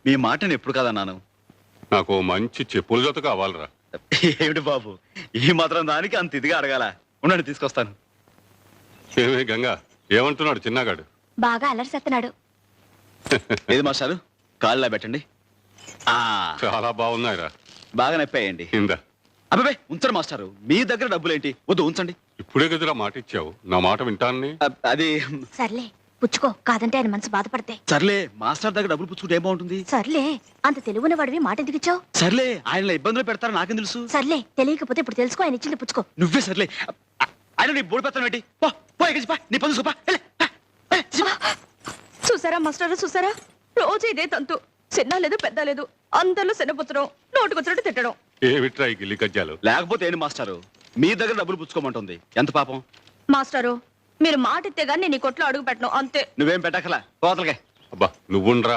మీ మాటను ఎప్పుడు కాదన్నాను. నాకు మంచి చెప్పుల జత కావాలరా. ఏమిటి బాబు, ఈ మాత్రం దానికి అంత ఇదిగా అడగాల? ఉండండి, తీసుకొస్తాను. ఏమే గంగా, ఏమంటున్నాడు చిన్నగాడు? బాగా అలరిసేస్తున్నాడు. ఏది మాస్టారు, కాళ్ళ పెట్టండి. ఆ చాలా బాగున్నాయిరా. బాగా నొప్పాయండి. ఇందా. అబ్బాయి ఉంచండి మాస్టారు, మీ దగ్గర డబ్బులేంటి? వద్దు, ఉంచండి. ఇప్పుడే గదిరా మాట ఇచ్చావు, నా మాట వింటానని. అది సర్లే పుచ్చుకో, కాదంటే ఆయన మనసు బాధపడతాయి. సర్లే, మాస్టర్ దగ్గర డబ్బులు పుచ్చుకుంటే ఏం బాగుంటుంది? సర్లే, అంత తెలుగున్న వాడివి మాట ఎందుకు ఇచ్చావు? సర్లే, ఆయన ఇబ్బందులు పెడతారని నాకేం తెలుసు? సర్లే, తెలియకపోతే ఇప్పుడు తెలుసుకో, ఆయన ఇచ్చింది పుచ్చుకో. నువ్వే సర్లే. ఆయన నీ బోడి పెడతాను ఏంటి? పో పో, ఎగిసి పో, నీ పని చూపా. చూసారా మాస్టర్, చూసారా? రోజు ఇదే తంతు. చిన్న లేదు పెద్ద లేదు, అందరిలో శనపుచ్చడం, నోటుకొచ్చినట్టు తిట్టడం. ఏమిట్రా ఈ గిల్లి కజ్జాలు? లేకపోతే ఏంటి మాస్టారు, మీ దగ్గర డబ్బులు పుచ్చుకోమంటుంది. ఎంత పాపం. మాస్టారు, మీరు మాట ఇస్తే గానీ నేను ఈ కొట్లో అడుగు పెట్టను, అంతే. నువ్వేం పెట్టకలా, కోతలకే. అబ్బా నువ్వుండ్రా.